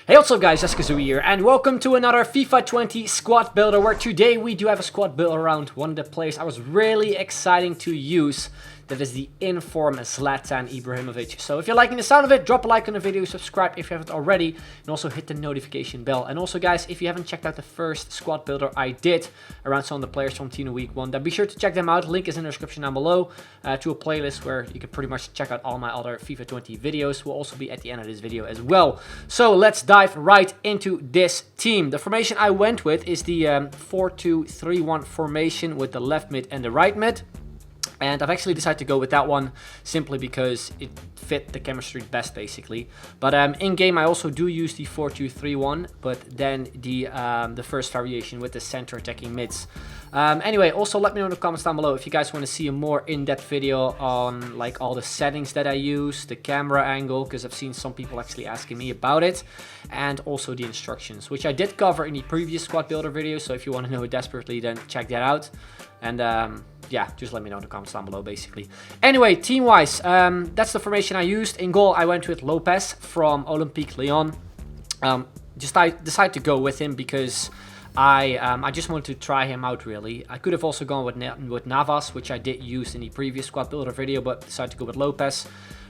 Hey, what's up guys, Jessica here, and welcome to another FIFA 20 squad builder, where today we do have a squad build around one of the players I was really excited to use. That is the inform Zlatan Ibrahimovic. So if you're liking the sound of it, drop a like on the video, subscribe if you haven't already, and also hit the notification bell. And also guys, if you haven't checked out the first squad builder I did around some of the players from Team Week 1, then be sure to check them out. Link is in the description down below to a playlist where you can pretty much check out all my other FIFA 20 videos. Will also be at the end of this video as well. So let's dive right into this team. The formation I went with is the 4-2-3-1 formation with the left mid and the right mid. And I've actually decided to go with that one simply because it fit the chemistry best, basically. But in game, I also do use the 4-2-3-1, but then the first variation with the center attacking mids. Anyway, also let me know in the comments down below if you guys want to see a more in-depth video on like all the settings that I use, the camera angle, because I've seen some people actually asking me about it, and also the instructions, which I did cover in the previous squad builder video. So if you want to know it desperately, then check that out. And yeah, just let me know in the comments down below, basically. Anyway, team-wise, that's the formation I used. In goal, I went with Lopez from Olympique Lyon. I decided to go with him because I just wanted to try him out, really. I could have also gone with Navas, which I did use in the previous squad builder video, but decided to go with Lopez.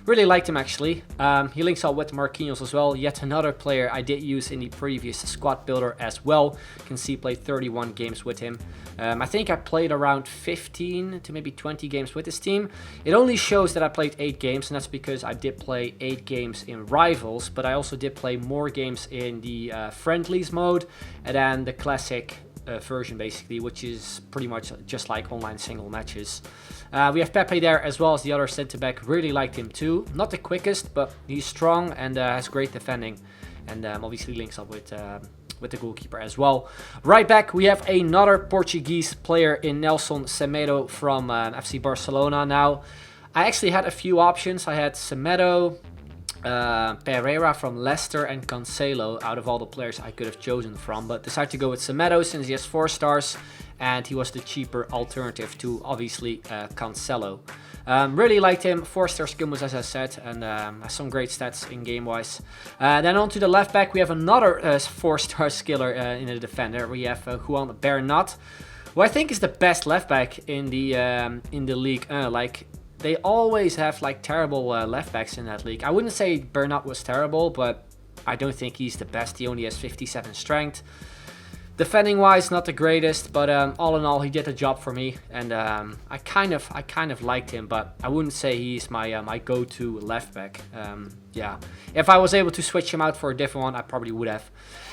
Really liked him, actually. He links up with Marquinhos as well. Yet another player I did use in the previous squad builder as well. You can see played 31 games with him. I think I played around 15 to maybe 20 games with this team. It only shows that I played 8 games, and that's because I did play 8 games in Rivals, but I also did play more games in the Friendlies mode, and then the Classic version, basically, which is pretty much just like online single matches. We have Pepe there as well as the other centre-back. Really liked him too. Not the quickest, but he's strong and has great defending, and obviously links up with the goalkeeper as well. Right back, we have another Portuguese player in Nelson Semedo from FC Barcelona. Now, I actually had a few options. I had Semedo, Pereira from Leicester, and Cancelo out of all the players I could have chosen from, but decided to go with Semedo since he has 4 stars and he was the cheaper alternative to obviously Cancelo. Really liked him. 4-star skill moves, as I said, and has some great stats in game wise. Then on to the left back, we have another 4-star skiller in the defender. We have Juan Bernat, who I think is the best left back in the league. Like, they always have like terrible left backs in that league. I wouldn't say Bernat was terrible, but I don't think he's the best. He only has 57 strength. Defending wise, not the greatest, but all in all, he did the job for me, and I kind of liked him, but I wouldn't say he's my my go-to left back. Yeah, if I was able to switch him out for a different one, I probably would have.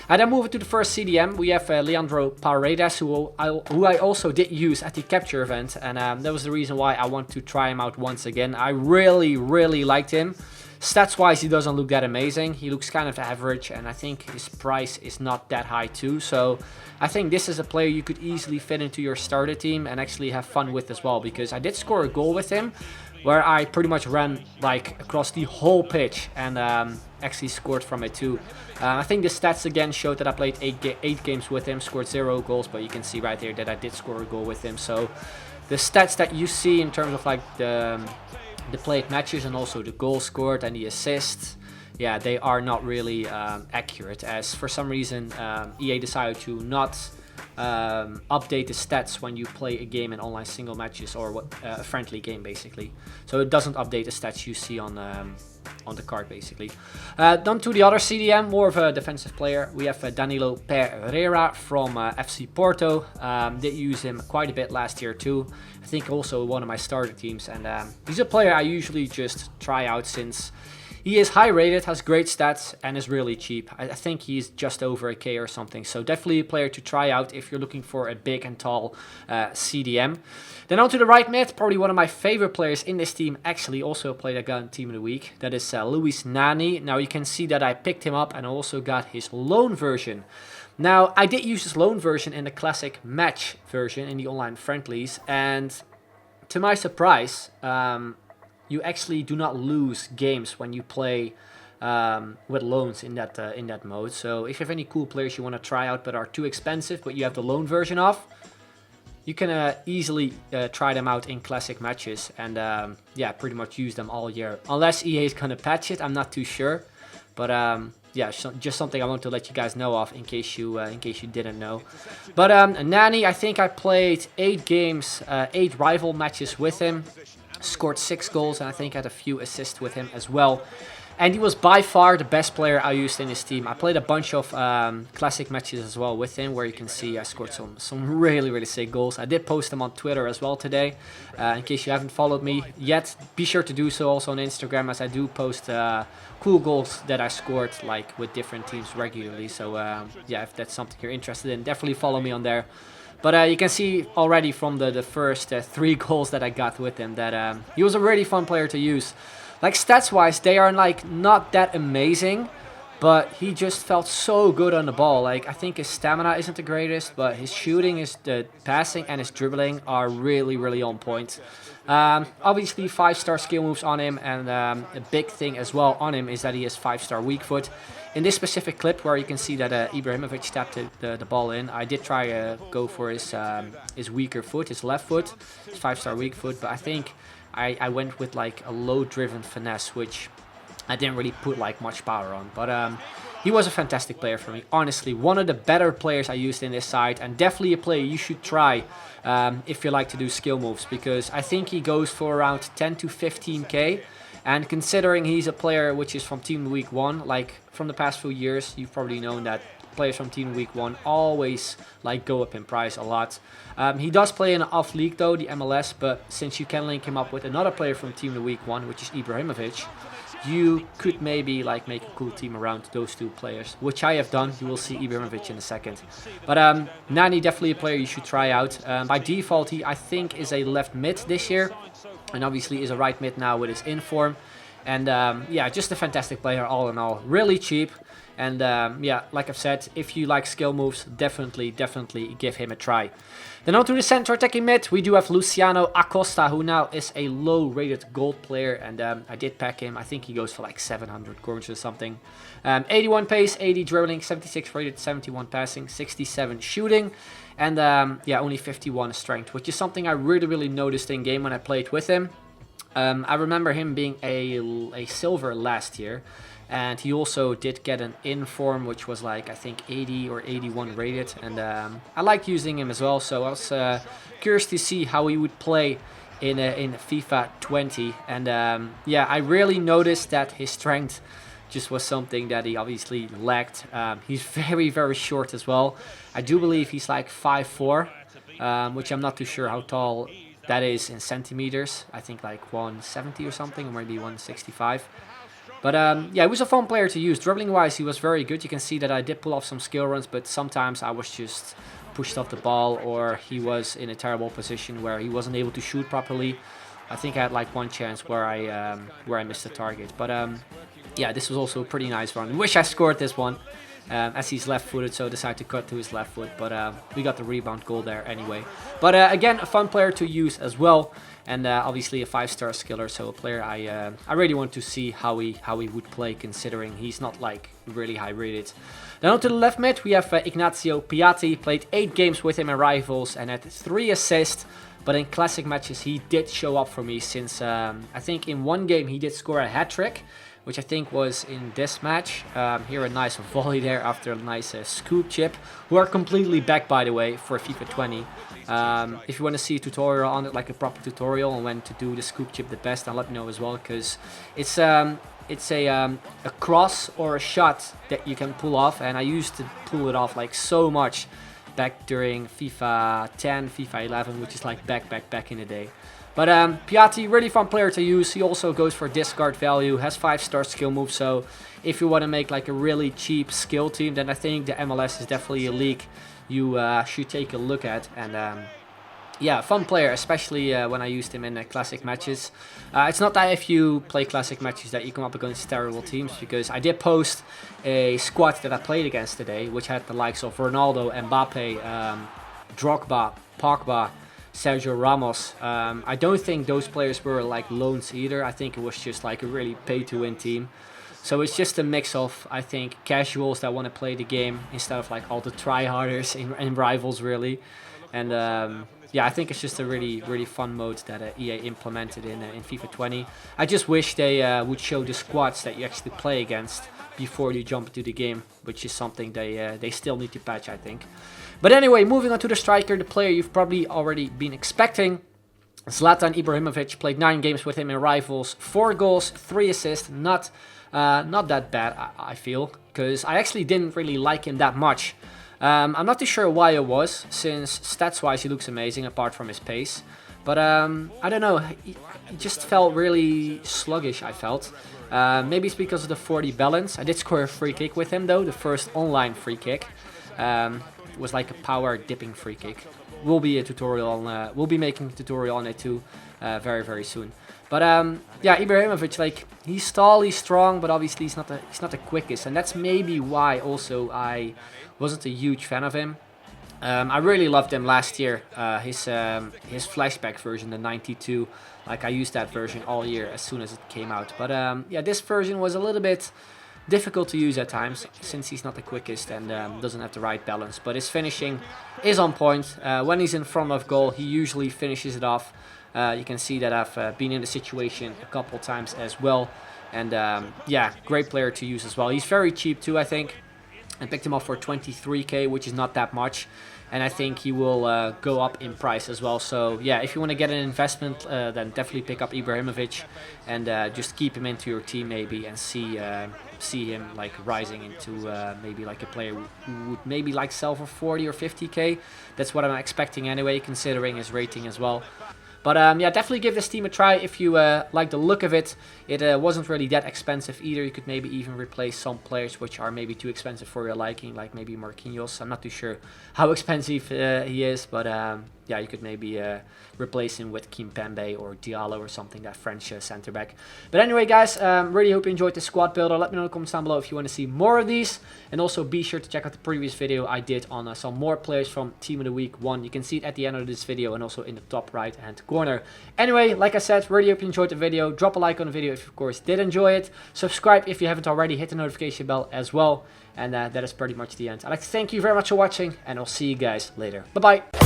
And then moving to the first CDM, we have Leandro Paredes, who I also did use at the capture event, and that was the reason why I want to try him out once again. I really liked him. Stats-wise, he doesn't look that amazing. He looks kind of average, and I think his price is not that high too. So I think this is a player you could easily fit into your starter team and actually have fun with as well, because I did score a goal with him where I pretty much ran like across the whole pitch and actually scored from it too. I think the stats again showed that I played 8 games with him, scored 0 goals, but you can see right here that I did score a goal with him. So the stats that you see in terms of like the played matches and also the goal scored and the assists, yeah, they are not really accurate, as for some reason EA decided to not update the stats when you play a game in online single matches, or a friendly game basically. So it doesn't update the stats you see on the card basically. Then to the other CDM, more of a defensive player, we have Danilo Pereira from FC Porto. Did use him quite a bit last year too. I think also one of my starter teams, and he's a player I usually just try out since he is high rated, has great stats, and is really cheap. I think he's just over a K or something. So definitely a player to try out if you're looking for a big and tall CDM. Then on to the right mid, probably one of my favorite players in this team, actually also played a Team of the Week. That is Luis Nani. Now you can see that I picked him up and also got his loan version. Now I did use his loan version in the classic match version in the online friendlies, and to my surprise, you actually do not lose games when you play with loans in that mode. So if you have any cool players you want to try out but are too expensive, but you have the loan version of, you can easily try them out in classic matches and yeah, pretty much use them all year. Unless EA is gonna patch it, I'm not too sure. But yeah, just something I want to let you guys know of in case you didn't know. But Nani, I think I played 8 games, 8 rival matches with him, scored 6 goals, and I think had a few assists with him as well. And he was by far the best player I used in his team. I played a bunch of classic matches as well with him, where you can see I scored some really sick goals. I did post them on Twitter as well today. In case you haven't followed me yet, be sure to do so also on Instagram, as I do post cool goals that I scored like with different teams regularly. So yeah, if that's something you're interested in, definitely follow me on there. But you can see already from the first 3 goals that I got with him that he was a really fun player to use. Like, stats-wise, they are, like, not that amazing, but he just felt so good on the ball. Like, I think his stamina isn't the greatest, but his shooting, his passing, and his dribbling are really on point. Obviously, 5-star skill moves on him, and a big thing as well on him is that he has 5-star weak foot. In this specific clip, where you can see that Ibrahimovic tapped the ball in, I did try to go for his weaker foot, his left foot, his 5-star weak foot, but I think I went with like a low-driven finesse, which I didn't really put like much power on. But he was a fantastic player for me. Honestly, one of the better players I used in this side, and definitely a player you should try if you like to do skill moves, because I think he goes for around 10 to 15k. And considering he's a player which is from Team Week 1, like from the past few years, you've probably known that players from Team Week 1 always like go up in price a lot. He does play in an off league though, the MLS, but since you can link him up with another player from Team Week 1, which is Ibrahimovic, you could maybe like make a cool team around those 2 players, which I have done. You will see Ibrahimovic in a second. But Nani, definitely a player you should try out. By default, he I think is a left mid this year, and obviously is a right mid now with his inform. And yeah, just a fantastic player all in all. Really cheap. And yeah, like I've said, if you like skill moves, definitely give him a try. Then on to the center attacking mid, we do have Luciano Acosta, who now is a low-rated gold player. And I did pack him. I think he goes for like 700 coins or something. 81 pace, 80 dribbling, 76 rated, 71 passing, 67 shooting. And yeah, only 51 strength, which is something I really noticed in game when I played with him. I remember him being a silver last year. And he also did get an inform, which was like, I think 80 or 81 rated. And I liked using him as well. So I was curious to see how he would play in FIFA 20. And yeah, I really noticed that his strength just was something that he obviously lacked. He's very short as well. I do believe he's like 5'4", which I'm not too sure how tall that is in centimeters. I think like 170 or something, or maybe 165. But yeah, he was a fun player to use. Dribbling wise, he was very good. You can see that I did pull off some skill runs, but sometimes I was just pushed off the ball, or he was in a terrible position where he wasn't able to shoot properly. I think I had like one chance where I missed the target. But yeah, this was also a pretty nice run. Wish I scored this one, as he's left-footed, so I decided to cut to his left foot. But we got the rebound goal there anyway. But again, a fun player to use as well. And obviously a 5-star skiller, so a player I really want to see how he would play, considering he's not like really high rated. Then on to the left mid, we have Ignazio Piatti. Played 8 games with him in Rivals and had 3 assists. But in classic matches he did show up for me, since I think in one game he did score a hat-trick, which I think was in this match. Here a nice volley there after a nice scoop chip, who are completely back by the way for FIFA 20. If you want to see a tutorial on it, like a proper tutorial on when to do the scoop chip the best, then let me know as well, because it's a cross or a shot that you can pull off, and I used to pull it off like so much back during FIFA 10, FIFA 11, which is like back in the day. But Piatti, really fun player to use. He also goes for discard value, has 5-star skill moves, so if you want to make like a really cheap skill team, then I think the MLS is definitely a league you should take a look at. And yeah, fun player, especially when I used him in classic matches. It's not that if you play classic matches that you come up against terrible teams, because I did post a squad that I played against today, which had the likes of Ronaldo, Mbappe, Drogba, Pogba, Sergio Ramos. I don't think those players were like loans either. I think it was just like a really pay-to-win team. So it's just a mix of, I think, casuals that want to play the game instead of like all the tryharders in Rivals really. And yeah, I think it's just a really fun mode that EA implemented in FIFA 20. I just wish they would show the squads that you actually play against before you jump into the game, which is something they still need to patch, I think. But anyway, moving on to the striker, the player you've probably already been expecting. Zlatan Ibrahimovic, played 9 games with him in Rivals, 4 goals, 3 assists. Not that bad, I feel, because I actually didn't really like him that much. I'm not too sure why it was, since stats-wise he looks amazing apart from his pace. But I don't know, he just felt really sluggish, I felt. Maybe it's because of the 40 balance. I did score a free kick with him though, the first online free kick. It was like a power dipping free kick. Will be a tutorial on, we'll be making a tutorial on it too, very soon. But yeah, Ibrahimovic, like, he's tall, he's strong, but obviously he's not the quickest, and that's maybe why also I wasn't a huge fan of him. I really loved him last year, his flashback version, the 92. Like, I used that version all year as soon as it came out. But yeah, this version was a little bit difficult to use at times, since he's not the quickest and doesn't have the right balance. But his finishing is on point. When he's in front of goal, he usually finishes it off. You can see that I've been in the situation a couple times as well. And yeah, great player to use as well. He's very cheap too, I think. I picked him up for 23k, which is not that much. And I think he will go up in price as well. So yeah, if you want to get an investment, then definitely pick up Ibrahimovic and just keep him into your team maybe, and see him like rising into maybe like a player who would maybe like sell for 40 or 50k. That's what I'm expecting anyway, considering his rating as well. But yeah, definitely give this team a try if you like the look of it. It wasn't really that expensive either. You could maybe even replace some players which are maybe too expensive for your liking, like maybe Marquinhos. I'm not too sure how expensive he is, but yeah, you could maybe replace him with Kimpembe or Diallo or something, that French centre back. But anyway, guys, really hope you enjoyed this squad builder. Let me know in the comments down below if you want to see more of these. And also be sure to check out the previous video I did on some more players from Team of the Week 1. You can see it at the end of this video and also in the top right hand corner. Anyway, like I said, really hope you enjoyed the video. Drop a like on the video if you, of course, did enjoy it. Subscribe if you haven't already. Hit the notification bell as well. And that is pretty much the end. I'd like to thank you very much for watching, and I'll see you guys later. Bye-bye.